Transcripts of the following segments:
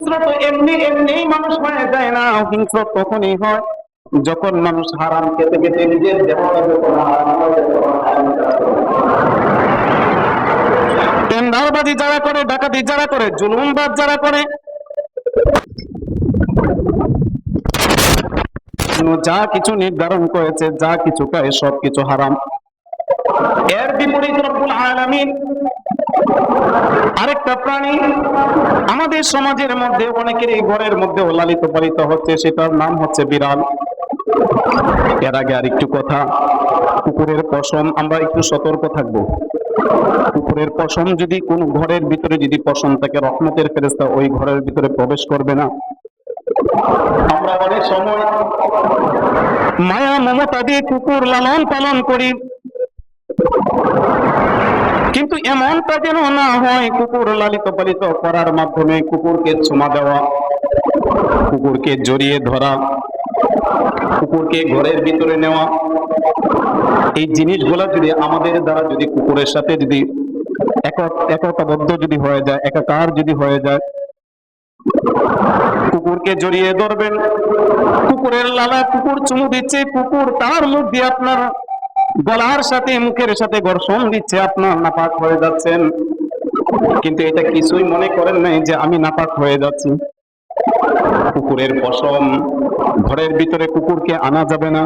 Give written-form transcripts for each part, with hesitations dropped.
হিংস্র তো এমনি এমনি মানুষ হয়ে যায় না, হিংস্র তখনই হয় যখন মানুষ হারাম খেতে খেতে নিজের দেহটা যখন হারাম হয়ে যায়, তখন হারাম কাজ করে। টেন্ডারবাজি যারা করে, ডাকাতি যারা করে, জুলুমবাজ যারা করে, যা কিছু নির্ধারণ করেছে, যা কিছু খায় সবকিছু হারাম। এর বিপরীত রব্বুল আলামিন আরেকটা প্রাণী আমাদের সমাজের মধ্যে অনেকের এই ঘরের মধ্যে লালিত পালিত হচ্ছে, সেটার নাম হচ্ছে বিড়াল। এর আগে আরেকটু কথা, কুকুরের পশম, আমরা একটু সতর্ক থাকবো। কুকুরের পশম যদি কোন ঘরের ভিতরে যদি পশম থাকে, রহমতের ফেরেশতা ওই ঘরের ভিতরে প্রবেশ করবে না। আমরা অনেক সময় মায়া মমতা দিয়ে কুকুর লালন পালন করি, কিন্তু এমনটা যেন না হয় কুকুর লালিত পালিত করার মাধ্যমে কুকুরকে চুমা দেওয়া, কুকুরকে জড়িয়ে ধরা, কুকুরকে ঘরের ভিতরে নেওয়া, এই জিনিসগুলো যদি আমাদের দ্বারা যদি কুকুরের সাথে যদি একতাবদ্ধ যদি হয়ে যায়, একাকার যদি হয়ে যায়, কুকুরকে জড়িয়ে ধরবেন, কুকুরের লালা, কুকুর চুমু দিচ্ছে, কুকুর তার মুখ দিয়ে আপনার গলার সাথে মুখের সাথে ঘর্ষণ দিচ্ছে, আপনার নাপাক হয়ে যাচ্ছেন, কিন্তু এটা কিছুই মনে করেন নাই যে আমি নাপাক হয়ে যাচ্ছি। কুকুরের পশম ঘরের ভিতরে কুকুরকে আনা যাবে না।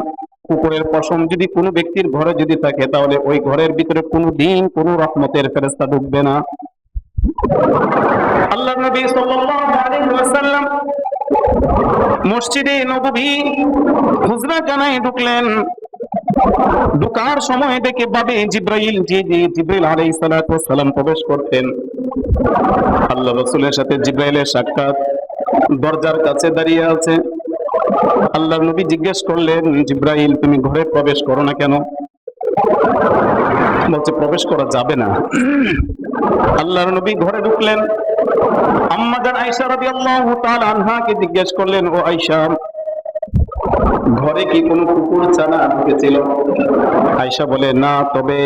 কুকুরের পশম যদি কোনো ব্যক্তির ঘরে যদি থাকে, তাহলে ওই ঘরের ভিতরে কোনো দিন কোনো রহমতের ফেরেশতা ঢুকবে না। আল্লাহর নবী সাল্লাল্লাহু আলাইহি ওয়াসাল্লাম মসজিদে নববী হুজরা জানায় ঢুকলেন, ঢোকার সময় দেখে বাবে জিবরাইল আলাইহিস সালাতু ওয়াস সালাম প্রবেশ করতেন। আল্লাহ রাসূলের সাথে জিবরাইলের সাক্ষাৎ, দরজার কাছে দাঁড়িয়ে আছে। আল্লাহর নবী জিজ্ঞেস করলেন, জিবরাইল তুমি ঘরে প্রবেশ করো না কেন? বলছে প্রবেশ করা যাবে না। আল্লাহর নবী ঘরে ঢুকলেন, আম্মা জান আয়েশা রাদিয়াল্লাহু তাআলা আনহাকে জিজ্ঞেস করলেন, ও আয়েশা ঘরে কি কোনো কুকুর ছানা ঢুকেছিল? আয়েশা বলে না, তবে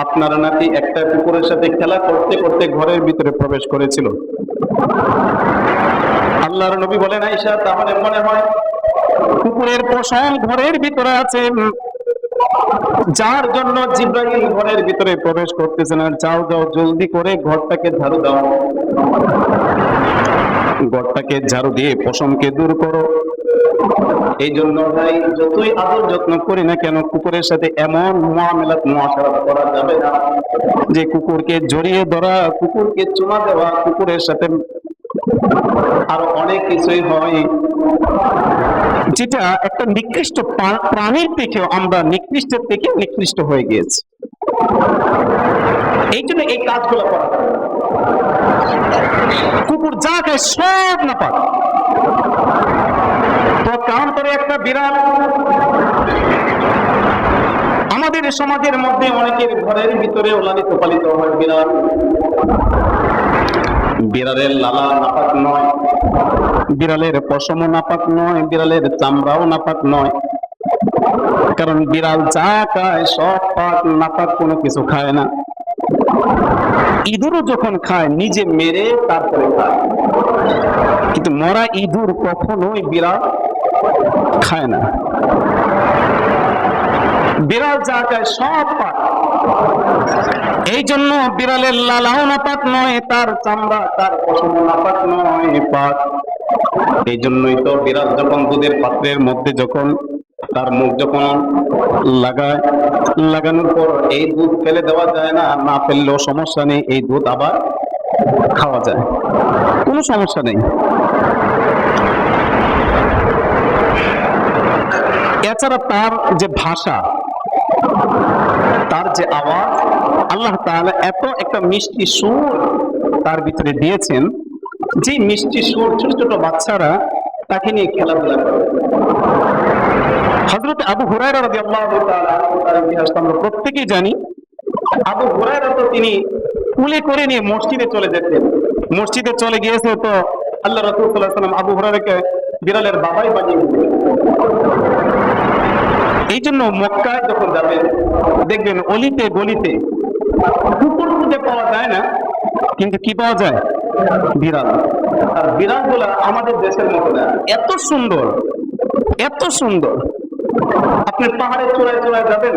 আপনার নাকি একটা কুকুরের সাথে খেলা করতে করতে ঘরের ভিতরে প্রবেশ করেছিল। আল্লাহর নবী বলেন, আয়েশা তাহলে মনে হয় কুকুরের পশম ঘরের ভিতরে আছে, যার জন্য জিবরাইল ঘরের ভিতরে প্রবেশ করতেছে না। যাও যাও জলদি করে ঘরটাকে ঝাড়ু দাও, ঘরটাকে ঝাড়ু দিয়ে পশমকে দূর করো। এই জন্য ভাই যতই আদর যত্ন করি না কেন, কুকুরের সাথে এমন মুআমালাত মুআশারাত করা যাবে না যে কুকুরকে জড়িয়ে ধরা, কুকুরকে চুমা দেওয়া, কুকুরের সাথে আরো অনেক কিছুই হয় যেটা একটা নিকৃষ্ট প্রাণীর থেকেও আমরা নিকৃষ্টের থেকে নিকৃষ্ট হয়ে গিয়েছি। এই জন্য এই কাজগুলো করা, কুকুর যা খায় সব নাপাক। তো কারণ করে একটা বিড়াল আমাদের সমাজের মধ্যে অনেকের ঘরের ভিতরে লালিত পালিত হয় বিড়াল। বিড়ালের লালা নাপাক নয়, বিড়ালের পশমও নাপাক নয়, বিড়ালের চামড়াও নাপাক নয়, কারণ বিড়াল যা খায় সব পাক, নাপাক কোনো কিছু খায় না। ইঁদুরও যখন খায় নিজে মেরে তারপরে খায়, কিন্তু মরা ইঁদুর কখনোই বিড়াল খায় না। বিড়াল যা খায় সব পাক। এই জন্য বিড়ালের লালাও নাপাক নয়, তার চামড়া তার পশম নাপাক নয়, পাক। এই জন্যই তো বিড়াল যখন দুধের পাত্রের মধ্যে যখন তার মুখ যখন লাগায়, লাগানোর পর এই দুধ ফেলে দেওয়া যায় না, না ফেললেও সমস্যা নেই, এই দুধ আবার খাওয়া যায়, কোনো সমস্যা নেই। এছাড়া তার যে ভাষা, তার যে আওয়াজ, আল্লাহ তাআলা এত একটা মিষ্টি সুর তার ভিতরে দিয়েছেন, যে মিষ্টি সুর ছোট ছোট বাচ্চারা তাকে নিয়ে খেলাধুলা করে। হযরত আবু হুরায়রা রাদিয়াল্লাহু তাআলা তার ইতিহাস আমরা প্রত্যেকেই জানি। আবু হুরায়রা তো তিনি কুলে করে নিয়ে মসজিদে চলে যেতেন। মসজিদে চলে গিয়েছে তো আল্লাহ রাসূল সাল্লাল্লাহু আলাইহি ওয়াসাল্লাম আবু হুরায়রাকে বিড়ালের বাবাই বানিয়ে দিলেন। এই জন্য মক্কায় যখন যাবেন দেখবেন অলিতে গলিতে কুকুর খুঁজে পাওয়া যায় না, কিন্তু কি পাওয়া যায়? বিড়াল। আর বিড়ালগুলা আমাদের দেশের মতো না, এত সুন্দর, এত সুন্দর। আপনি পাহাড়ের চূড়ায় চূড়ায় যাবেন,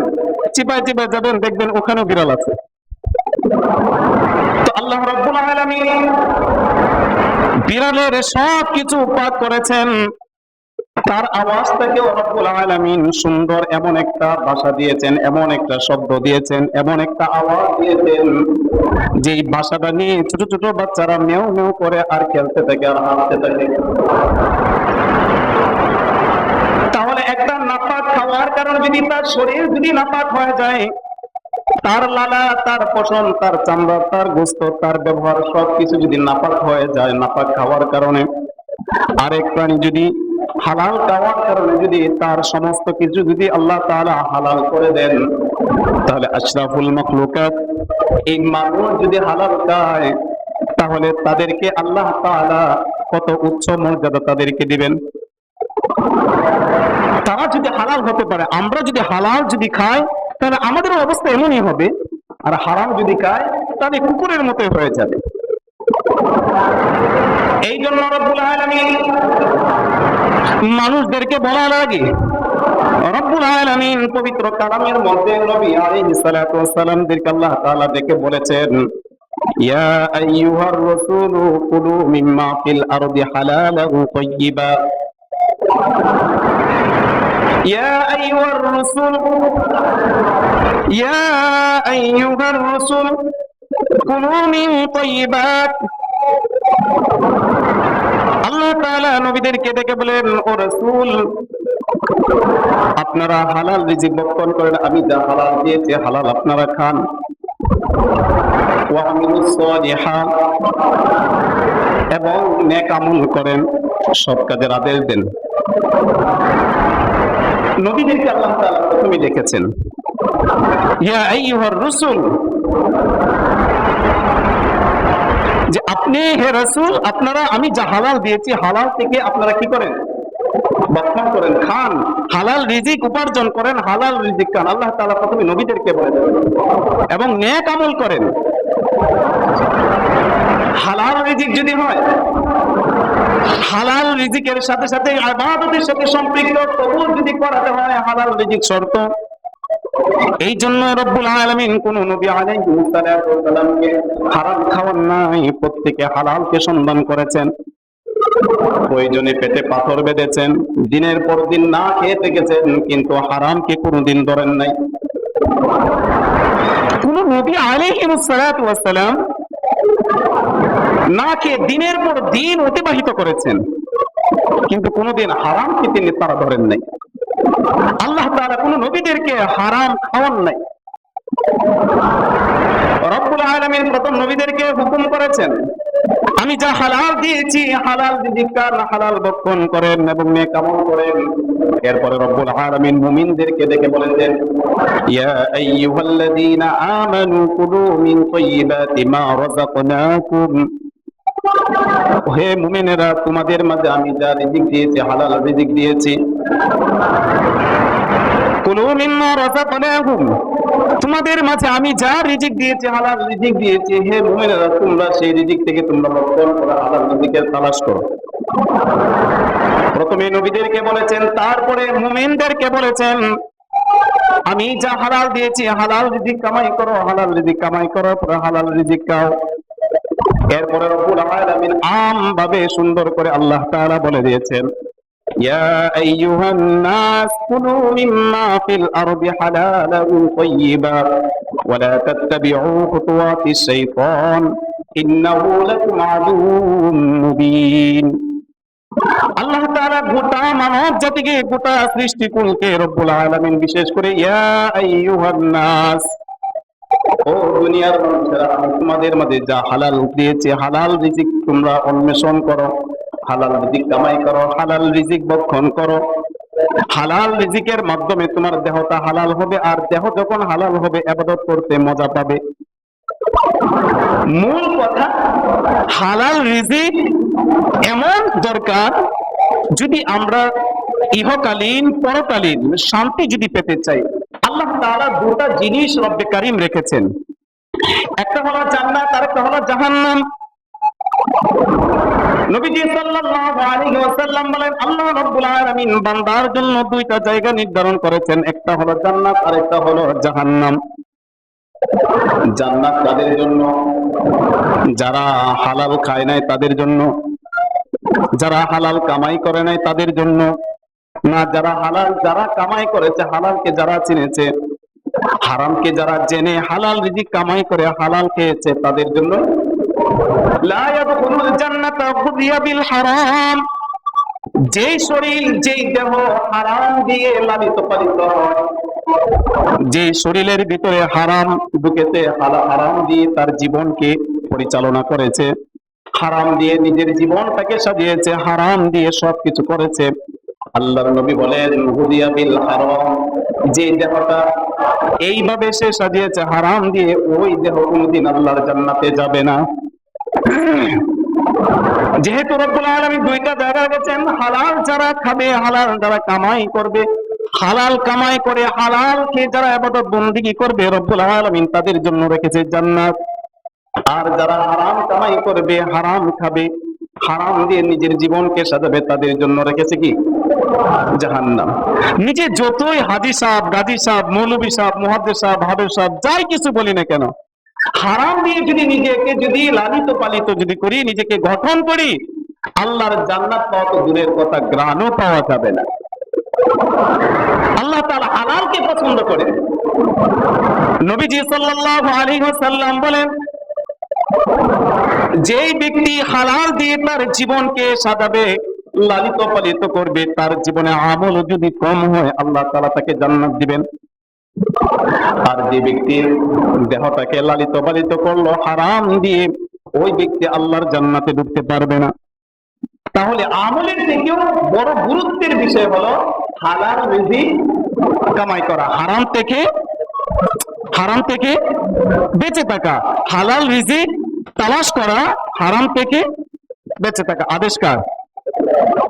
চিপায় চিপায় যাবেন, দেখবেন ওখানেও বিড়াল আছে। তো আল্লাহ রাব্বুল আলামিন বিড়ালের সব কিছু পাক করেছেন, তার আওয়াজটাকেও রব্বুল আলামিন সুন্দর এমন একটা ভাষা দিয়েছেন, এমন একটা শব্দ দিয়েছেন, এমন একটা আওয়াজ দিয়েছেন, যে ভাষাটা নিয়ে ছোট ছোট বাচ্চারা মেও মেও করে আর খেলতে থাকে আর হাসতে থাকে। তাহলে একটা নাপাক খাওয়ার কারণে যদি তার শরীর যদি নাপাক হয়ে যায়, তার লালা, তার পশম, তার চামড়া, তার গোস্ত, তার ব্যবহার সবকিছু যদি নাপাক হয়ে যায় নাপাক খাওয়ার কারণে, আরেক প্রাণী যদি হালাল খাওয়ার কারণে যদি তার সমস্ত কিছু যদি আল্লাহ তাআলা হালাল করে দেন, তাহলে আশরাফুল মাখলুকাত এই মানুষ যদি হালাল খায়, তাহলে তাদেরকে আল্লাহ তাআলা কত উচ্চ মর্যাদা তাদেরকে দিবেন। তারা যদি হালাল হতে পারে, আমরা যদি হালাল যদি খাই, তাহলে আমাদের অবস্থা এমনই হবে। আর হারাম যদি খায়, তাহলে কুকুরের মতো হয়ে যাবে। এই জন্য রব্বুল আলামিন মানুষদেরকে বলা লাগে, রব্বুল আলামিন পবিত্র কালামের মধ্যে নবী আলাইহিস সালাতু ওয়াস সালামদেরকে আল্লাহ তাআলা ডেকে বলেছেন, ইয়া আইয়ুহার রাসূলু কুলু মিম্মা ফিল আরদি হালালান তাইয়্যিবা। ইয়া আইয়ুহার রাসূল, ইয়া আইয়ুহার রাসূল কুলু মিন তাইয়্যিবাত। আল্লাহ তাআলা নবীদেরকে ডেকে বলেন, ও রাসূল, আপনারা হালাল রিজিক ভক্ষণ করেন, আমি যা হালাল দিয়েছি হালাল আপনারা খান। ওয়া আমিলুস সালিহাত, এবং নেক আমল করেন, সৎ কাজের আদেশ দেন। নবীদেরকে আল্লাহ তাআলা প্রথমে ডেকেছেন, ইয়া আইয়ুহার রাসূল, যে আপনি হে রাসূল, আপনারা আমি যা হালাল দিয়েছি হালাল থেকে আপনারা কি করেন? ভক্ষণ করেন, খান, হালাল রিজিক উপার্জন করেন, হালাল রিজিক খান। আল্লাহ তাআলা প্রথমে নবীদেরকে বলে দেন, এবং নেক আমল করেন। হালাল রিজিক যদি হয়, হালাল রিজিকের সাথে সাথে ইবাদতের সাথে সম্পৃক্ত কবুল যদি করাতে হয়, হালাল রিজিক শর্ত। এই জন্য রব্বুল আলামিন কোন নবী আলাইহিস সালাতু ওয়াস সালামকে হারাম খাওয়ার নাই, প্রত্যেকে হালালকে সন্ধান করেছেন। প্রয়োজনে পেটে পাথর বেঁধেছেন, দিনের পর দিন না খেয়ে থেকেছেন, কিন্তু হারামকে কোনোদিন ধরেন নাই। কোন নবী আলাইহিস সালাতু ওয়াস সালাম না খেয়ে দিনের পর দিন অতিবাহিত করেছেন, কিন্তু কোনোদিন হারামকে তিনি তারা ধরেন নাই। আল্লাহ তাআলা কোন নবীদেরকে হারাম খাওয়ান নাই। রব্বুল আলামিন প্রথম নবীদেরকে হুকুম করেছেন, আমি যা হালাল দিয়েছি হালাল রিজিক খান, হালাল ভক্ষণ করেন এবং নেক আমল করেন। এরপরে রব্বুল আলামিন মুমিনদেরকে ডেকে বলেছেন, ইয়া আইয়ুহাল্লাযীনা আমানু কুলু মিন তাইয়্যিবাতি মা রাযাকনাকুম। হে মুমিনেরা, তোমাদের মাঝে আমি যা রিজিক দিয়েছি হালাল রিজিক দিয়েছি। কুলু মিম্মা রাযাকনাকুম, তোমাদের মাঝে আমি যা রিজিক দিয়েছি হালাল রিজিক দিয়েছি, হে মুমিনেরা তোমরা সেই রিজিক থেকে তোমরা ভক্ষণ করো, হালাল রিজিকের তালাশ করো। প্রথমে নবীদেরকে বলেছেন, তারপরে মুমিনদেরকে বলেছেন, আমি যা হালাল দিয়েছি হালাল রিজিক কামাই করো, হালাল রিজিক কামাই করো, হালাল রিজিক খাও। এরপরে রব্বুল আলামিন আম ভাবে সুন্দর করে আল্লাহ তাআলা বলে দিয়েছেন, ইয়া আইয়ুহান নাস কুলু মিম্মা ফিল আরদি হালালান তাইয়্যিবা ওয়া লা তাত্তাবিউ খুতুওয়াতিশ শাইতান ইন্নাহু লাকুম আদুউম মুবিন। আল্লাহ তাআলা গোটা মানব জাতিকে, গোটা সৃষ্টিকুলকে রব্বুল আলামিন বিশেষ করে ইয়া আইয়ুহান নাস, ও দুনিয়ার মানুষেরা, আমি তোমাদের মাঝে যা হালাল দিয়েছি হালাল রিজিক তোমরা অন্বেষণ করো, হালাল রিজিক কামাই করো, হালাল রিজিক ভক্ষণ করো। হালাল রিজিকের মাধ্যমে তোমার দেহটা হালাল হবে, আর দেহ যখন হালাল হবে ইবাদত করতে মজা পাবে। মূল কথা, হালাল রিজিক এমন দরকার, যদি আমরা ইহকালীন পরকালীন শান্তি যদি পেতে চাই। আল্লাহ তাআলা দুটো জিনিস রব্বে কারীম রেখেছেন, একটা হলো জান্নাত আর একটা হলো জাহান্নাম। নবীজি সাল্লাল্লাহু আলাইহি ওয়াসাল্লাম বলেন, আল্লাহ রাব্বুল আলামিন বান্দার জন্য দুইটা জায়গা নির্ধারণ করেছেন, একটা হলো জান্নাত আর একটা হলো জাহান্নাম। জান্নাত তাদের জন্য যারা হালাল খায় নাই তাদের জন্য, যারা হালাল কামাই করে নাই তাদের জন্য না, যারা কামাই করেছে, হালালকে যারা চিনেছে, হারামকে যারা জেনে হালাল রিজিক কামাই করে হালাল খেয়েছে তাদের জন্য। লা ইয়াদখুলুল জান্নাতা গুযিয়া বিল হারাম, যেই শরীর যেই দেহ হারাম দিয়ে লালিত পালিত হয়, যে শরীরের ভিতরে হারাম ঢুকেছে, হারাম দিয়ে তার জীবনকে পরিচালনা করেছে, হারাম দিয়ে নিজের জীবনটাকে সাজিয়েছে, হারাম দিয়ে সবকিছু করেছে, আল্লাহর নবী বলেন গুযিয়া বিল হারাম, যে দেহটা এইভাবে সে সাজিয়েছে হারাম দিয়ে, ওই দেহ কোনোদিন আল্লাহর জান্নাতে যাবে না। যেহেতু রব্বুল আলামিন দুইটা জায়গা রেখেছেন, হালাল যারা খাবে, হালাল যারা কামাই করবে, হালাল কামাই করে হালালকে যারা ইবাদত বন্দেগী করবে, রব্বুল আলামিন তাদের জন্য রেখেছে জান্নাত। আর যারা হারাম কামাই করবে, হারাম খাবে, হারাম দিয়ে নিজের জীবনকে সাজাবে, তাদের জন্য রেখেছে কি? জাহান্নাম। নিজে যতই হাজি সাহেব, গাজী সাহেব, মৌলভী সাহেব, মুহাদ্দিস সাহেব, হাফেজ সাহেব যাই কিছু বলি না কেন, হারাম দিয়ে যদি নিজেকে যদি লালিত পালিত যদি করি, নিজেকে গঠন করি, আল্লাহর জান্নাত পাওয়া তো দূরের কথা, গ্রাণও পাওয়া যাবে না। আল্লাহ তাআলা হালালকে পছন্দ করেন। নবীজি সাল্লাল্লাহু আলাইহি ওয়াসাল্লাম বলেন, যেই ব্যক্তি হালাল দিয়ে তার জীবনকে সাজাবে, লালিত পালিত করবে, তার জীবনে আমল যদি কম হয় আল্লাহ তাআলা তাকে জান্নাত দিবেন। আর যে ব্যক্তির দেহটাকে লালিত পালিত করলো হারাম দিয়ে, ওই ব্যক্তি আল্লাহর জান্নাতে ঢুকতে পারবে না। তাহলে আমলের থেকেও বড় গুরুত্বের বিষয় হলো হালাল রিজিক কামাই করা, হারাম থেকে বেঁচে থাকা, হালাল রিজিক তালাশ করা, হারাম থেকে বেঁচে থাকা।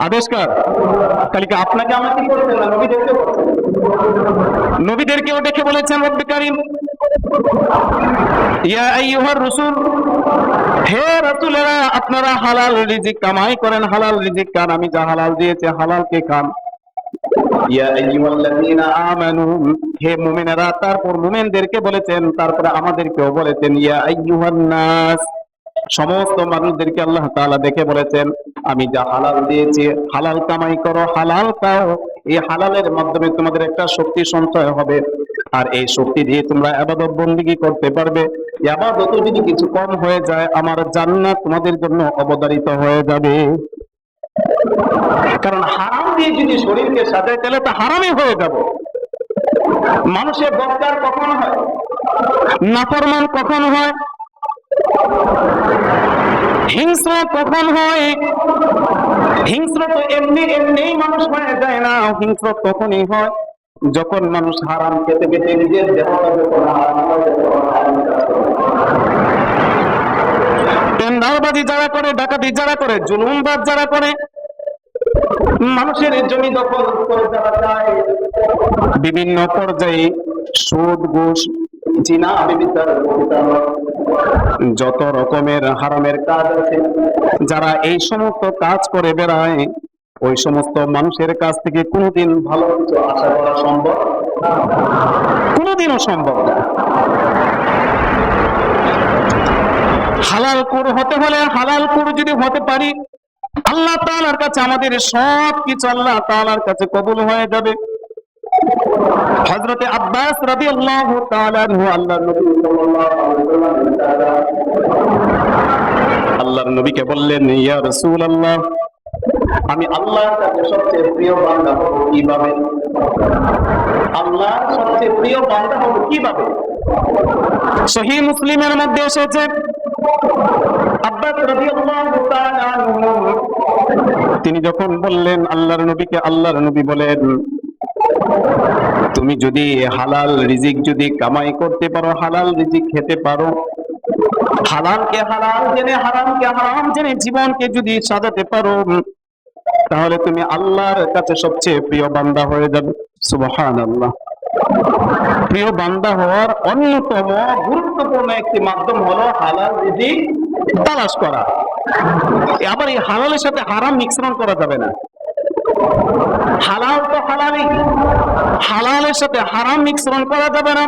আদেশকার কালিকা আপনাকে আমাকে করছেন না, নবীদেরকেও ডেকে বলেছেন রব্বুল কারীম, ইয়া আইয়ুহার রাসূল, হে রাসূলেরা আপনারা হালাল রিজিক কামাই করেন, হালাল রিজিক খান, আমি যা হালাল দিয়েছি হালালকে খান। ইয়া আইয়ুহাল্লাযীনা আমানু, হে মুমিনেরা, তারপর মুমিনদেরকে বলেছেন, তারপরে আমাদেরকেও বলেছেন, ইয়া আইয়ুহান নাস, সমস্ত মানুষদেরকে আল্লাহ তাআলা দেখে বলেছেন, আমি যা হালাল দিয়েছি হালাল কামাই করো, হালাল খাও, এই হালালের মাধ্যমে তোমাদের একটা শক্তি সঞ্চয় হবে, আর এই শক্তি দিয়ে তোমরা ইবাদত বন্দেগী করতে পারবে। ইবাদত যদি কিছু কম হয়ে যায়, আমার জান্নাত তোমাদের জন্য অবধারিত হয়ে যাবে। কারণ হারাম দিয়ে যদি শরীরকে সাজায় তাহলে তো হারামই হয়ে যাব। মানুষের বক্তার কখন হয়, নাফরমান কখন হয়, হিংস্র কখন হয়? হিংস্র তো এমনি মানুষ হয়ে যায় না, হিংস্র তখনই হয় যখন মানুষ হারাম খেতে খেতে নিজের দেহটাকে টেন্ডারবাজি যারা করে, ডাকাতি যারা করে, জুলুমবাজ যারা করে, মানুষের জমি দখল করে যারা যায়, বিভিন্ন পর্যায়ে সুদ ঘুষ জিনা ব্যভিচার যত রকমের হারামের কাজ আছে, যারা এই সমস্ত কাজ করে বেড়ায়, ওই সমস্ত মানুষের কাছ থেকে কোনোদিন ভালো কিছু আশা করা সম্ভব, কোনোদিনও সম্ভব না। হালাল কুর হতে হলে, হালাল কুর যদি হতে পারি, আল্লাহ তাআলার কাছে আমাদের সব কিছু আল্লাহ তাআলার কাছে কবুল হয়ে যাবে। হযরতে আব্বাস রাদিয়াল্লাহু তাআলা আনহু আল্লাহর নবীকে বললেন, ইয়া রাসূলুল্লাহ, আমি আল্লাহর কাছে সবচেয়ে প্রিয় বান্দা হব কিভাবে? আল্লাহর সবচেয়ে প্রিয় বান্দা হব কিভাবে? সহিহ মুসলিমের মধ্যে এসেছে, আব্বাস রাদিয়াল্লাহু তাআলা আনহু তিনি যখন বললেন আল্লাহর নবীকে, আল্লাহর নবী বলেন, তুমি যদি হালাল রিজিক যদি কামাই করতে পারো, হালাল রিজিক খেতে পারো, হালালকে হালাল জেনে হারামকে হারাম জেনে জীবনকে যদি সাজাতে পারো, তাহলে তুমি আল্লাহর কাছে সবচেয়ে প্রিয় বান্দা হয়ে যাবে। সুবহানাল্লাহ। প্রিয় বান্দা হওয়ার অন্যতম গুরুত্বপূর্ণ একটি মাধ্যম হলো হালাল রিজিক তালাশ করা। আবার এই হালালের সাথে হারাম মিশ্রণ করা যাবে না। হালাল তো হালালই, হালালের সাথে হারাম মিশ্রণ করা যাবে না।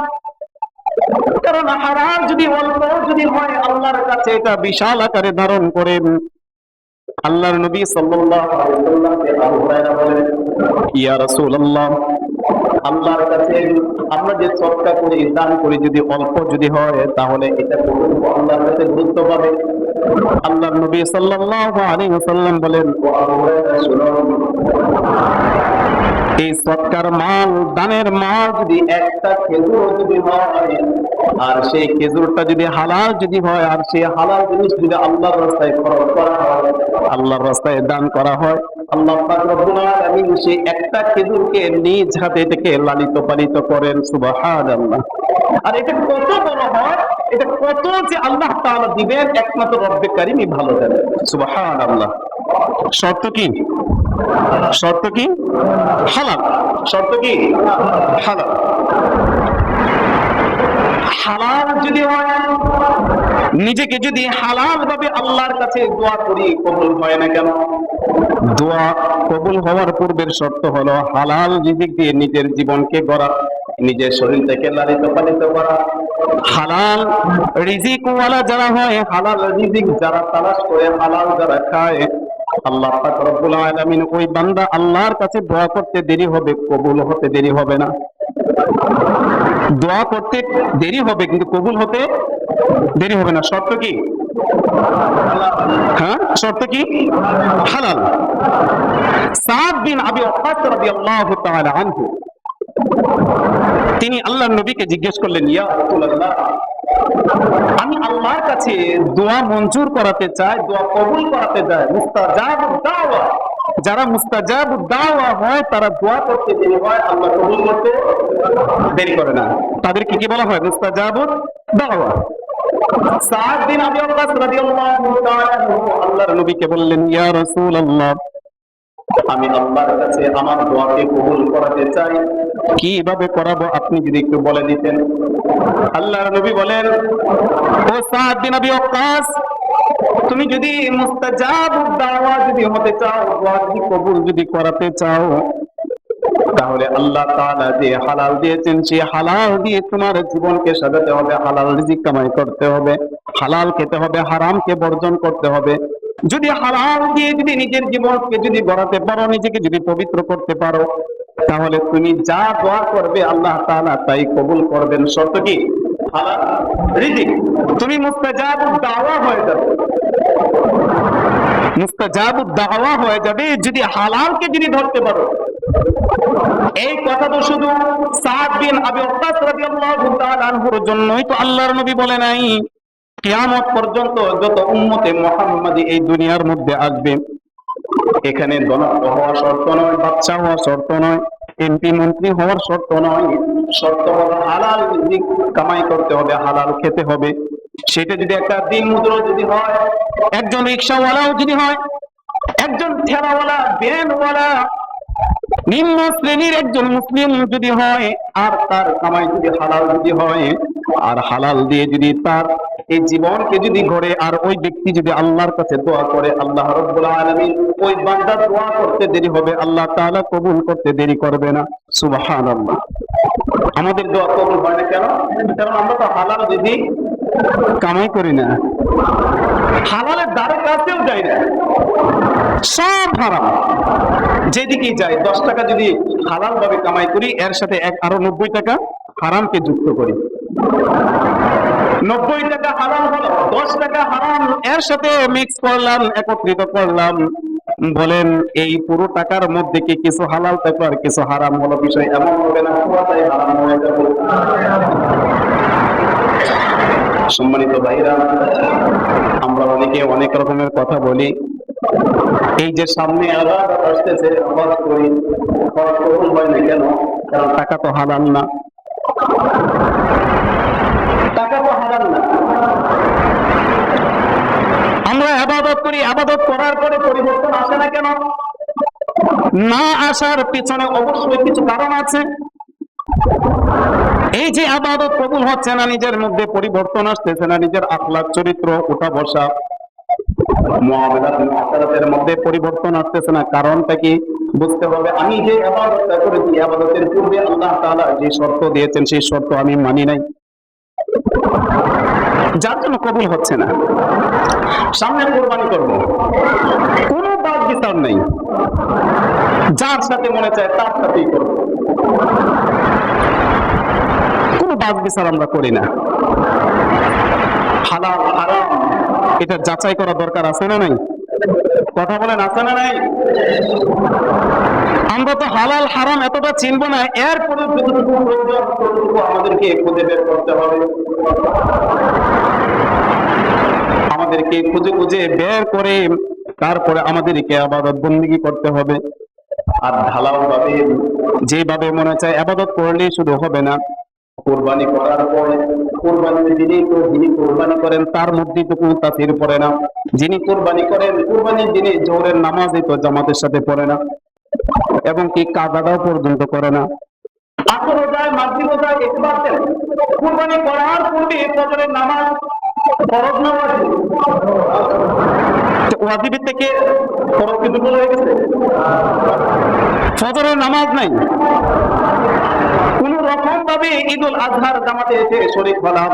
কারণ হারাম যদি অল্প যদি হয়, আল্লাহর কাছে এটা বিশাল আকারে ধারণ করে। আল্লাহর নবী সাল্লাল্লাহু আলাইহি ওয়াসাল্লামকে আবু হুরায়রা বলেন, ইয়া রাসূলুল্লাহ, আল্লাহর কাছে আমরা যে সদকা করি, দান করি, যদি অল্প যদি হয়, তাহলে এটা কতটুকু আল্লাহর কাছে গুরুত্ব পাবে? আল্লাহর নবী সাল্লাল্লাহু আলাইহি ওয়াসাল্লাম বলেন, ও আবু হুরায়রা শুনো, এই সদকার মাল, দানের মাল যদি একটা খেজুর যদি হয়, আর সেই খেজুরটা যদি হালাল যদি হয়, আর সেই হালাল জিনিস যদি আল্লাহর রাস্তায় খরচ করা হয়, আল্লাহর রাস্তায় দান করা হয়, আল্লাহ পাক রব্বুল আলামিন সেই একটা খেজুরকে নিজ হাতে থেকে লালিত পালিত করেন। সুবহানাল্লাহ। আর এটা কত বড় হয়, এটা কত যে আল্লাহ তাআলা দিবেন, একমাত্র রব্বে কারীমই ভালো জানেন। সুবহানাল্লাহ। শর্ত কি? শর্ত কি? হালাল। শর্ত কি? হালাল। হালাল যদি হয়, নিজেকে যদি হালাল ভাবে আল্লাহর কাছে দোয়া করি, কবুল হয় না কেন? দোয়া কবুল হওয়ার পূর্বের শর্ত হলো হালাল রিজিক দিয়ে নিজের জীবনকে গড়া, নিজের শরীরটাকে লালিত পালিত করা। হালাল রিজিক ওয়ালা যারা হয়, হালাল রিজিক যারা তালাশ করে, হালাল যারা খায়, আল্লাহ পাক রব্বুল আলামিন ওই বান্দা আল্লাহর কাছে দোয়া করতে দেরি হবে, কবুল হতে দেরি হবে না। দোয়া করতে দেরি হবে কিন্তু কবুল হতে দেরি হবে না। শর্ত কি? হ্যাঁ, শর্ত কি? হালাল। সাদ বিন আবি ওয়াক্কাস রাদিয়াল্লাহু তাআলা আনহু, তিনি আল্লাহর নবীকে জিজ্ঞেস করলেন, ইয়া রাসূলুল্লাহ, আমি আল্লাহর কাছে দোয়া মঞ্জুর করাতে চাই, দোয়া কবুল করাতে চাই। মুস্তাজাবুদ দাওয়া, যারা মুস্তাজাবুদ দাওয়া হয়, তারা দোয়া করতে দেরি হয়, আল্লাহ কবুল করতে দেরি করে না। তাদেরকে কি বলা হয়? মুস্তাজাবুদ দাওয়া। সাদ বিন আবি ওয়াক্কাস রাদিয়াল্লাহু তাআলা আনহু আল্লাহর নবীকে বললেন, ইয়া রাসূলুল্লাহ, আমি আল্লাহর কাছে আমার দোয়াকে কবুল করাতে চাই, কিভাবে করাবো আপনি যদি একটু বলে দিতেন। আল্লাহর নবী বলেন, ও সাদ বিন আবি ওয়াক্কাস, তুমি যদি মুস্তাজাবুদ দাওয়া যদি হতে চাও, দোয়া যদি কবুল যদি করাতে চাও, তাহলে আল্লাহ তাআলা যে হালাল দিয়েছেন, সেই হালাল দিয়ে তোমার জীবনকে সাজাতে হবে, হালাল রিজিক কামাই করতে হবে, হালাল খেতে হবে, হারামকে বর্জন করতে হবে। যদি হালাল দিয়ে যদি নিজের জীবনকে যদি গড়াতে পারো, নিজেকে যদি পবিত্র করতে পারো, তাহলে তুমি যা দোয়া করবে আল্লাহ তাআলা তাই কবুল করবেন। শর্ত কি? হালাল রিজিক। তুমি মুস্তাজাবুদ দাওয়া হয়ে যাবে, মুস্তাজাবুদ দাওয়া হয়ে যাবে যদি হালালকে যদি ধরতে পারো। এই কথা তো শুধু সাদ বিন আবি ওয়াক্কাস রাদিয়াল্লাহু তাআলা আনহুর জন্যই তো আল্লাহর নবী বলে নাই, কিয়ামত পর্যন্ত যত উম্মতে মুহাম্মাদি এই দুনিয়ার মধ্যে আসবে, এখানে ধনত্ব হওয়া শর্ত নয়, বাদশা হওয়া শর্ত নয়, এমপি মন্ত্রী হওয়ার শর্ত নয়, শর্ত হলো হালাল রিজিক কামাই করতে হবে, হালাল খেতে হবে। সেটা যদি একটা দিন মুদ্রা যদি হয়, একজন রিকশাওয়ালাও যদি হয়, একজন ঠেলাওয়ালা, ভ্যানওয়ালা, নিম্ন শ্রেণীর একজন মুসলিম যদি হয়, আর তার কামাই যদি হালাল যদি হয়, আর হালাল দিয়ে যদি তার এই জীবনকে যদি গড়ে, আর ওই ব্যক্তি যদি আল্লাহর কাছে দোয়া করে, আল্লাহ রাব্বুল আলামিন ওই বান্দার দোয়া করতে দেরি হবে, আল্লাহ তাআলা কবুল করতে দেরি করবে না। সুবহানাল্লাহ। আমাদের দোয়া কবুল হয় না কেন? কারণ আমরা তো হালাল রিজিক কামাই করি না, হালালের দ্বারে কাছেও যাই না, সব হারাম। যেদিকে যাই 10 টাকা যদি হালাল ভাবে কামাই করি, এর সাথে আরো 90 টাকা হারামকে যুক্ত করি। 90 টাকা হালাল হলো, 10 টাকা হারাম এর সাথে মিক্স করলাম, একত্রিত করলাম। বলেন এই পুরো টাকার মধ্যে কি কিছু হালাল থাকলো আর কিছু হারাম হলো? বিষয় এমন হবে না, পুরোটাই হারাম হয়ে যাবে। সম্মানিত ভাইরা, আমরা অনেকে অনেক রকমের কথা বলি। এই যে সামনে আজাদ আসতেছে, আওয়াজ করি, আওয়াজ কবুল হয় না কেন? কারণ টাকা তো হালাল না, টাকা তো হালাল না। আমরা ইবাদত করি, ইবাদত করার পরে পরিবর্তন আসে না কেন? না আসার পিছনে অবশ্যই কিছু কারণ আছে। এই যে ইবাদত কবুল হচ্ছে না, নিজের মধ্যে পরিবর্তন আসতেছে না, নিজের আখলাক চরিত্র, উঠা বসা, মুআমালাত মুআশারাতের মধ্যে পরিবর্তন আসতেছে না। কারণটা কি বুঝতে হবে। আমি যে ইবাদতটা করেছি, ইবাদতের পূর্বে আল্লাহ তাআলা যে শর্ত দিয়েছেন সেই শর্ত আমি মানি নাই, যার জন্য কবুল হচ্ছে না। সামনে কোরবানি করব, কোনো বাদ বিচার নেই, যার সাথে মনে চায় তার সাথেই করব, কোনো বাদ বিচার আমরা করি না। হালাল হারাম এটা যাচাই করা দরকার আছে না নাই? কথা বলেন, আছে না নাই? আমরা তো হালাল হারাম এতটা চিনবো না, এরপরে যতটুকু প্রয়োজন ততটুকু আমাদেরকে খুঁজে বের করতে হবে। আমাদেরকে খুঁজে খুঁজে বের করে তারপরে আমাদেরকে ইবাদত বন্দেগী করতে হবে। আর ঢালাও ভাবে যেভাবে মনে চায় ইবাদত করলেই শুধু হবে না, কোরবানি করার পরে কোরবানির যিনি কোরবানি করেন তার মধ্যে তো কোনো তাসির পড়ে না। যিনি কোরবানি করেন কোরবানির দিনে জোহরের নামাজই তো জামাতের সাথে পড়ে না, এবং কি কাজাটাও পর্যন্ত করে না। আসরও যায়, মাগরিবও যায়, একবার দেন। কোরবানি করার পূর্বে ফজরের নামাজ ফরজ না ওয়াজিব? ওয়াজিবের থেকে ফরজ কি দুটো হয়ে গেছে? ফজরের নামাজ নাই, কোন রকম ভাবে ঈদুল আজহার জামাতে এসে শরীক হলাম,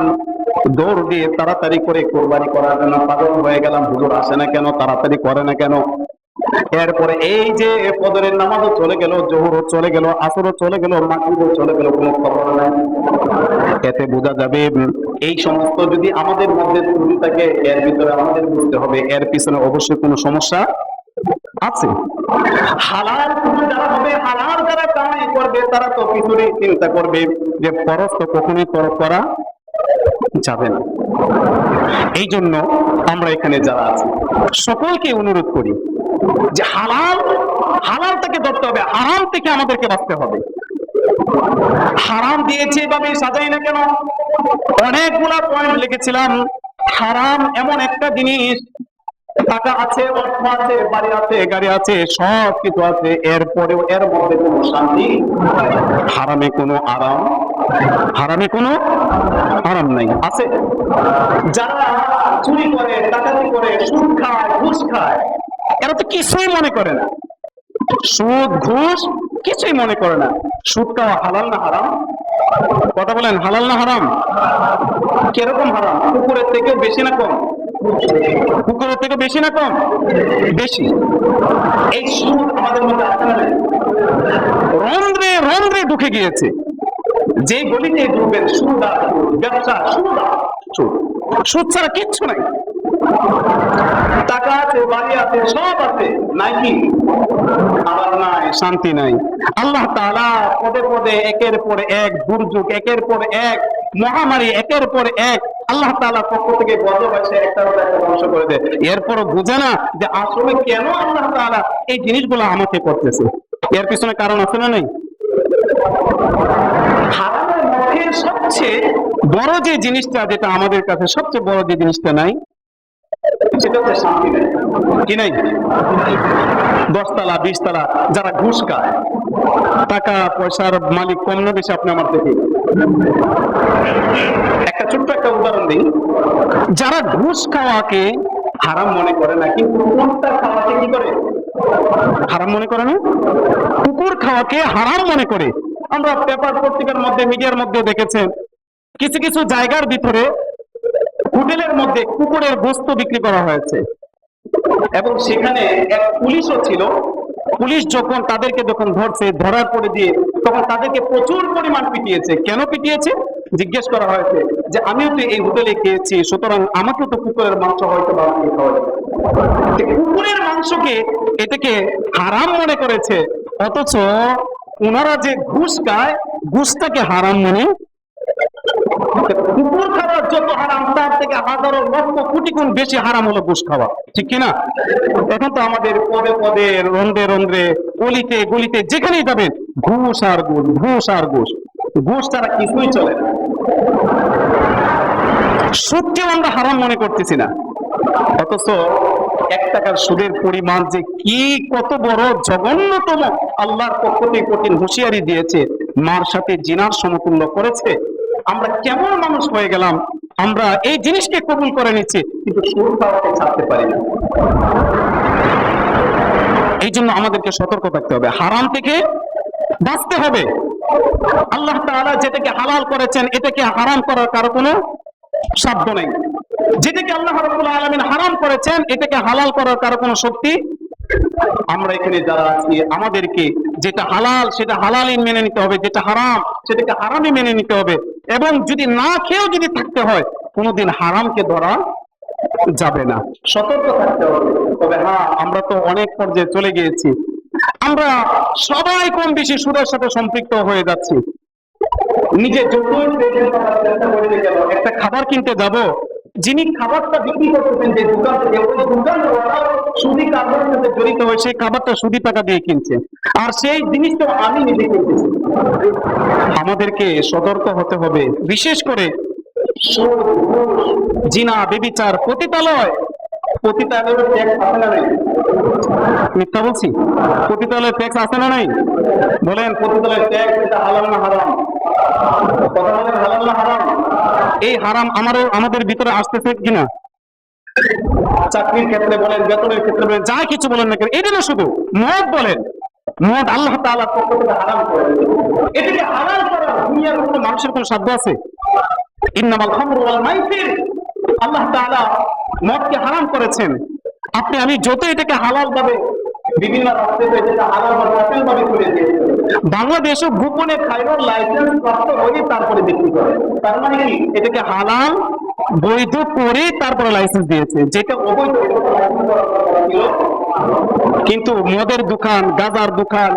দৌড় দিয়ে তাড়াতাড়ি করে কোরবানি করার জন্য পাগল হয়ে গেলাম, হুজুর আসে না কেন, তাড়াতাড়ি করে না কেন। এরপরে এই যে ফজরের নামাজও চলে গেল, জোহরও চলে গেল, আসরও চলে গেল, মাগরিবও চলে গেল, কোনো খবর নাই। এতে বোঝা যাবে এই সমস্ত যদি আমাদের মধ্যে ত্রুটি থাকে, এর ভিতরে আমাদের বুঝতে হবে এর পিছনে অবশ্যই কোনো সমস্যা আছে। হালাল যারা হবে, হালাল যারা কামাই করবে, তারা তো কিছুরই চিন্তা করবে যে ফরজ তো কখনোই তরক করা যাবে না। এই জন্য আমরা এখানে যারা আছি সকলকে অনুরোধ করি যে হালালটাকে ধরতে হবে, হারাম থেকে আমাদেরকে বাঁচতে হবে। হারাম দিয়েছে এভাবে সাজাই না কেন, অনেকগুলা পয়েন্ট লিখেছিলাম। হারাম এমন একটা জিনিস, টাকা আছে, অর্থ আছে, বাড়ি আছে, গাড়ি আছে, সব কিছু আছে, এরপরেও এর মধ্যে কোনো শান্তি, হারামে কোনো আরাম, হারামে কোনো আরাম নাই। আছে যারা চুরি করে, ডাকাতি করে, সুদ খায়, ঘুষ খায়, এরা তো কিছুই মনে করে না। সুদ ঘুষ কিছুই মনে করে না। সুদ খাওয়া হালাল না হারাম? কথা বলেন, হালাল না হারাম? কিরকম হারাম? কুকুরের থেকেও বেশি না কম? কুকুরের থেকে বেশি না কম? বেশি। এই সুদ আমাদের মধ্যে আছে না? রন্ধ্রে রন্ধ্রে ঢুকে গিয়েছে। যে গলিতে ঢুকবেন সুদ আর সুদ, ব্যবসা সুদ আর সুদ, সুদ ছাড়া কিচ্ছু নাই। টাকা আছে, বাড়ি আছে, সব আছে, নাই কি? আবার নাই, শান্তি নাই। আল্লাহ তাআলা পদে পদে একের পর এক দুর্যোগ, একের পর এক মহামারী, একের পর এক আল্লাহ তাআলা পক্ষ থেকে গজব আসে, একটার পর একটা ধ্বংস করে দেয়। এরপরও বুঝে না যে আসলে কেন আল্লাহ তাআলা এই জিনিসগুলো আমাকে করতেছে। এর পিছনে কারণ আছে না নেই? হারামের মধ্যে সবচেয়ে বড় যে জিনিসটা, যেটা আমাদের কাছে সবচেয়ে বড় যে জিনিসটা নাই, সেটা হচ্ছে শান্তি নাই। কি নাই? 10 তলা 20 তলা যারা ঘুষ খায়, টাকা পয়সার মালিক কম না বেশি আপনি আমার থেকে? একটা ছোট্ট একটা উদাহরণ দিই। যারা ঘুষ খাওয়াকে হারাম মনে করে না, কিন্তু কোনটা খাওয়াকে কি করে? হারাম মনে করে না? কুকুর খাওয়াকে হারাম মনে করে। আমরা পেপার পত্রিকার মধ্যে, মিডিয়ার মধ্যে দেখেছেন কিছু কিছু জায়গার ভিতরে হোটেলের মধ্যে কুকুরের গোশত বিক্রি করা হয়েছে, এবং সেখানে এক পুলিশও ছিল। পুলিশ যখন তাদেরকে ধরছে, ধরার পরে দিয়ে তখন তাদেরকে প্রচুর পরিমাণ পিটিয়েছে। কেন পিটিয়েছে জিজ্ঞেস করা হয়েছে যে আমিও তো এই হোটেলে খেয়েছি, সুতরাং আমাকেও তো কুকুরের মাংস হয়তো বা আমাকে খাওয়া যাবে। কুকুরের মাংসকে এটাকে হারাম মনে করেছে, অথচ ওনারা যে ঘুষ খায়, ঘুষটাকে হারাম মনে। কুকুর খাওয়া যত হারাম, তার থেকে হাজারো লক্ষ কোটি গুণ বেশি হারাম হলো ঘুষ খাওয়া, ঠিক কিনা? এখন তো আমাদের পদে পদে, রন্ধ্রে রন্ধ্রে, গলিতে গলিতে যেখানেই যাবেন ঘুষ আর ঘুষ, ঘুষ আর ঘুষ, ঘুষ ছাড়া কিছুই চলে না। সুদকেও আমরা হারাম মনে করতেছি না, অথচ 1 টাকার সুদের পরিমাণ যে কি কত বড় জঘন্যতম, আল্লাহর পক্ষ থেকে কঠিন হুঁশিয়ারি দিয়েছে, মার সাথে জিনার সমতুল্য করেছে। আমরা কেমন মানুষ হয়ে গেলাম আমরা এই জিনিসকে কবুল করে নিচ্ছি, কিন্তু সুদ খাওয়াকে ছাড়তে পারি না। এই জন্য আমাদেরকে সতর্ক থাকতে হবে, হারাম থেকে বাঁচতে হবে। আল্লাহ তাআলা যেটাকে হালাল করেছেন এটাকে হারাম করার কারো কোনো সাধ্য নেই। যেটাকে আল্লাহ রাব্বুল আলামিন হারাম করেছেন এটাকে হালাল করার কারো কোনো শক্তি। আমরা এখানে যারা আছি আমাদেরকে যেটা হালাল সেটা হালালই মেনে নিতে হবে, যেটা হারাম সেটাকে হারামই মেনে নিতে হবে, এবং যদি না খেয়েও যদি থাকতে হয় কোনোদিন হারামকে ধরা যাবে না, সতর্ক থাকতে হবে। তবে হ্যাঁ, আমরা তো অনেক পর্যায়ে চলে গিয়েছি, আমরা সবাই কম বেশি সুদের সাথে সম্পৃক্ত হয়ে যাচ্ছি। নিজে যতই চেষ্টা করে গেল, একটা খাবার কিনতে যাব, যিনি খাবারটা বিক্রি করতেছেন যে দোকান থেকে, ওই দোকানওয়ালা সুদি কারবারের সাথে জড়িত হয়ে সেই খাবারটা সুদি টাকা দিয়ে কিনছে, আর সেই জিনিসটা আমি নিজে কিনতেছি। আমাদেরকে সতর্ক হতে হবে, বিশেষ করে সুদ, ঘুষ, জিনা, ব্যভিচার, পতিতালয়। পতিতালয়ের ট্যাক্স আছে না নাই? মিথ্যা বলছি? পতিতালয়ের ট্যাক্স আছে না নাই? বলেন, পতিতালয়ের ট্যাক্স এটা হালাল না হারাম? কথা বলেন, হালাল না হারাম? এই হারাম আমাদের ভিতরে আসতেছে কিনা? চাকরির ক্ষেত্রে বলেন, বেতনের ক্ষেত্রে বলেন, যা কিছু বলেন না কেন, এটা না শুধু মদ বলেন, মদ আল্লাহ তাআলার পক্ষ থেকে হারাম করে। এটাকে হালাল করা দুনিয়ার কোনো মানুষের কোনো সাধ্য আছে? ইন্নামাল খামরু ওয়াল মাইসির, আল্লাহ তাআলা মদকে হারাম করেছেন। আপনি আমি যত এটাকে হালাল ভাবে বিভিন্ন রাস্তাতে যেটা হালাল ভাবে করে দিয়েছে, বাংলাদেশও গোপনে খাইবার লাইসেন্স প্রাপ্ত হয়ে তারপরে বিক্রি করে। তার মানে কি, এটাকে হালাল বৈধ করে তারপরে লাইসেন্স দিয়েছে, যেটা অবৈধ। কিন্তু মদের দোকান, গাঁজার দোকান,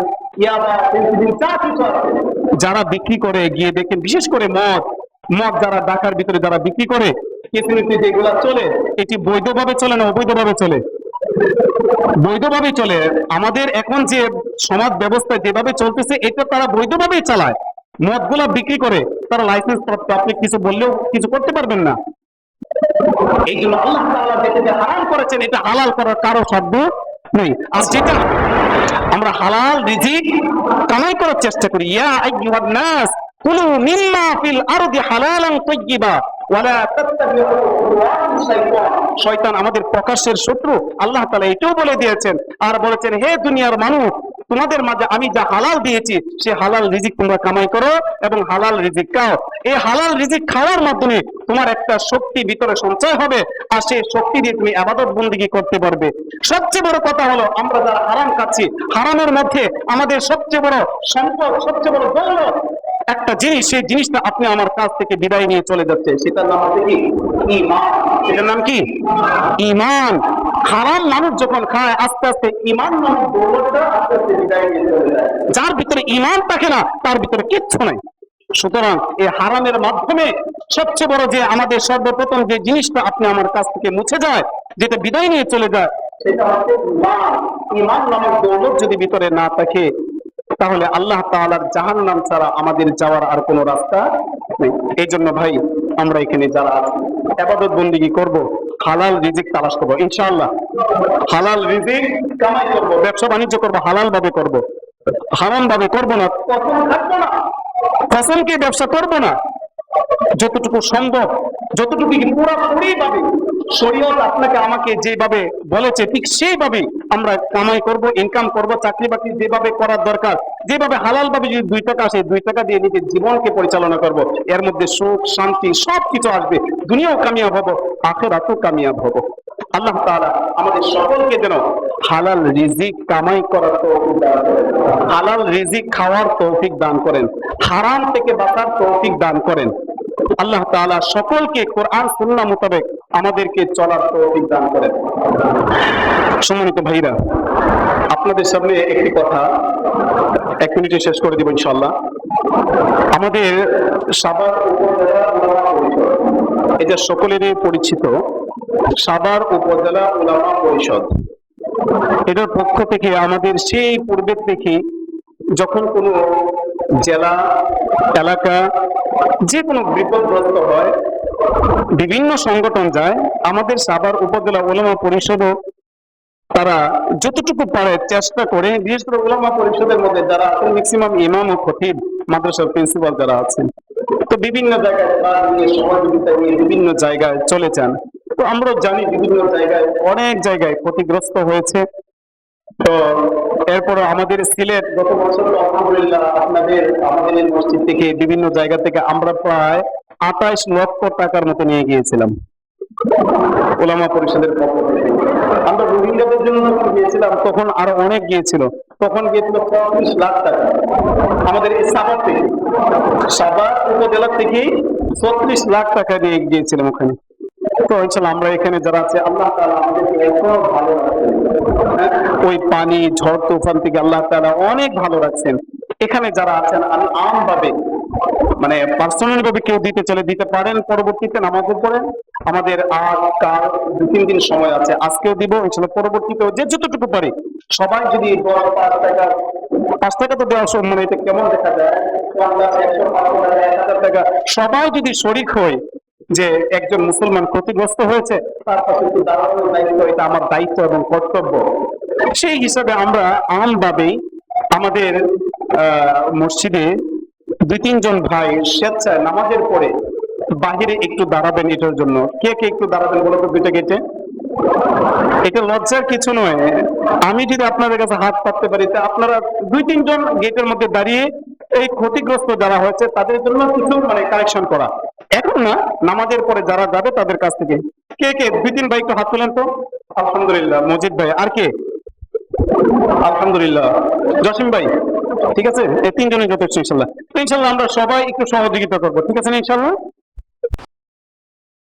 যারা বিক্রি করে গিয়ে দেখেন, বিশেষ করে মদ যারা ঢাকার ভিতরে যারা বিক্রি করে, যেগুলা চলে, এটি বৈধভাবে চলে না অবৈধভাবে চলে? বৈধভাবে চলে। আমাদের এখন যে সমাজ ব্যবস্থা যেভাবে চলতেছে, এটা তারা বৈধভাবেই চালায়। মদগুলা বিক্রি করে তারা লাইসেন্স প্রাপ্ত, আপনি কিছু বললেও কিছু করতে পারবেন না। এই জন্য আল্লাহ তাআলা যেটা হারাম করেছেন এটা হালাল করার কারো সাধ্য নেই। আর যেটা আমরা হালাল রিজিক কামাই করার চেষ্টা করি, ইয়া আইয়ুহান নাস কুলু মিম্মা ফিল আরদি হালালান তাইয়্যিবা ওয়ালা তাত্তাবিউ খুতুওয়াতিশ শাইতান। শয়তান আমাদের প্রকাশ্যের শত্রু। আল্লাহ তাআলা এটাও বলে দিয়েছেন, আর বলেছেন, হে দুনিয়ার মানুষ, তোমাদের মাঝে আমি যা হালাল দিয়েছি সে হালাল রিজিক তোমরা কামাই করো এবং হালাল রিজিক খাও। এই হালাল রিজিক খাওয়ার মাধ্যমে তোমার একটা শক্তি ভিতরে সঞ্চয় হবে, আর সেই শক্তি দিয়ে তুমি ইবাদত বন্দেগী করতে পারবে। সবচেয়ে বড় কথা হলো, আমরা যারা হারাম খাচ্ছি, হারামের মধ্যে আমাদের সবচেয়ে বড় সম্পদ, সবচেয়ে বড় দৌলত একটা জিনিস, সেই জিনিসটা আপনি আমার কাছ থেকে বিদায় নিয়ে চলে যাচ্ছে, সেটার নাম হচ্ছে কি? ঈমান। সেটার নাম কি? ঈমান। হারাম মানুষ যখন খায়, আস্তে আস্তে ঈমান নামক দৌলতটা আস্তে আস্তে বিদায় নিয়ে চলে যায়। যার ভিতরে ঈমান থাকে না তার ভিতরে কিচ্ছু নাই। সুতরাং এই হারামের মাধ্যমে সবচেয়ে বড় যে আমাদের সর্বপ্রথম যে জিনিসটা আপনি আমার কাছ থেকে মুছে যায়, যেটা বিদায় নিয়ে চলে যায়, সেটা হচ্ছে ঈমান। ঈমান নামক দৌলত যদি ভিতরে না থাকে, তাহলে আল্লাহ তাআলার জাহান্নাম ছাড়া আমাদের যাওয়ার আর কোনো রাস্তা নেই। এই জন্য ভাই, আমরা এখানে যারা আছি ইবাদত বন্দেগী করব, হালাল রিজিক তালাশ করব, ইনশাআল্লাহ হালাল রিজিক কামাই করব, ব্যবসা বাণিজ্য করব, হালাল ভাবে করব, হারাম ভাবে করব না। কসম খাবো না, কসমকে ব্যবসা করব না। যতটুকু সম্ভব, যতটুকু পুরোপুরি ভাবে শরীয়ত আপনাকে আমাকে যেভাবে বলেছে ঠিক সেইভাবে আমরা কামাই করব, ইনকাম করব, চাকরি বাকরি যেভাবে করার দরকার, যেভাবে হালাল ভাবে যদি 2 টাকা আসে, 2 টাকা দিয়ে নিজের জীবনকে পরিচালনা করব। এর মধ্যে সুখ, শান্তি সবকিছু আসবে, দুনিয়াও কামিয়াব হব, আখিরাতেও কামিয়াব হব। আল্লাহ তাআলা আমাদের সকলকে যেন হালাল রিজিক কামাই করার তৌফিক দান করেন, হালাল রিজিক খাওয়ার তৌফিক দান করেন, হারাম থেকে বাঁচার তৌফিক দান করেন। আল্লাহ তাআলা সকলকে কোরআন সুন্নাহ মোতাবেক আমাদেরকে চলার তৌফিক দান করেন। সম্মানিত ভাইরা, আপনাদের সামনে একটি কথা 1 মিনিটে শেষ করে দিব ইনশাআল্লাহ। আমাদের সাভার উপজেলা উলামা পরিষদ, এটা সকলেরই পরিচিত, সাভার উপজেলা উলামা পরিষদ, এটার পক্ষ থেকে আমাদের সেই পূর্বের থেকে যখন কোনো জেলা, এলাকা যে কোনো বিপদগ্রস্ত হয়, বিভিন্ন সংগঠন যায়, আমাদের সাভার উপজেলা উলামা পরিষদও তারা যতটুকু পারে চেষ্টা করে, বিশেষ করে উলামা পরিষদের মধ্যে যারা আছেন ম্যাক্সিমাম ইমাম ও খতিব, মাদ্রাসার প্রিন্সিপাল যারা আছেন, তো বিভিন্ন জায়গায় ত্রাণ নিয়ে সহযোগিতা নিয়ে বিভিন্ন জায়গায় চলে যান। তো আমরা জানি বিভিন্ন জায়গায় অনেক জায়গায় ক্ষতিগ্রস্ত হয়েছে। তো এরপর আমাদের সিলেট গত বছর আলহামদুলিল্লাহ আমাদের এই মসজিদ থেকে বিভিন্ন জায়গা থেকে আমরা প্রায় 28 লক্ষ টাকার মতো নিয়ে গিয়েছিলাম ওলামা পরিষদের পক্ষ থেকে। আমরা রোহিঙ্গাদের জন্য যখন গিয়েছিলাম তখন আরো অনেক গিয়েছিল, তখন গিয়েছিল 34 লাখ টাকা আমাদের এই সাভার উপজেলা থেকে 34 লাখ টাকা নিয়ে গিয়েছিলাম ওখানে। তো ইনশাল্লাহ আমরা এখানে যারা আছে আল্লাহ তাআলা আমাদেরকে এখনো ভালো রাখছেন। হ্যাঁ, ওই পানি ঝড় তুফান থেকে আল্লাহ তাআলা অনেক ভালো রাখছেন। এখানে যারা আছেন আমি আমভাবে মানে পার্সোনালি ভাবে কেউ দিতে চলে দিতে পারেন, পরবর্তীতে নামাজের পরে আমাদের আর কাল 2-3 দিন সময় আছে, আজকেও দিব ইনশাল্লাহ, পরবর্তীতেও যে যতটুকু পারি সবাই যদি 5 টাকা 5 টাকা তো দেওয়া মানে এটা কেমন দেখা যায়, 50, 100, 500 টাকা, 1000 টাকা সবাই যদি শরিক হয় যে একজন মুসলমান ক্ষতিগ্রস্ত হয়েছে তার পাশে একটু দাঁড়ানোর দায়িত্ব, এটা আমার দায়িত্ব এবং কর্তব্য। সেই হিসাবে আমরা আমভাবেই আমাদের মসজিদে 2-3 জন ভাই স্বেচ্ছায় নামাজের পরে বাহিরে একটু দাঁড়াবেন এটার জন্য। কে কে একটু দাঁড়াবেন বলো তো 2টা গেটে? এটা লজ্জার কিছু নয়, আমি যদি আপনাদের কাছে হাত পাততে পারি তা আপনারা 2-3 জন গেটের মধ্যে দাঁড়িয়ে এই ক্ষতিগ্রস্ত যারা হয়েছে তাদের জন্য কিছু মানে কালেকশন করা। এখন না, নামাজের পরে যারা যাবে তাদের কাছ থেকে কে কে 2-3 ভাই একটু হাত তোলেন তো। আলহামদুলিল্লাহ, মজিদ ভাই। আর কে? আলহামদুলিল্লাহ, জসিম ভাই। ঠিক আছে, এই 3 জনের যথেষ্ট ইনশাল্লাহ। তো ইনশাল্লাহ আমরা সবাই একটু সহযোগিতা করবো, ঠিক আছে না ইনশাল্লাহ?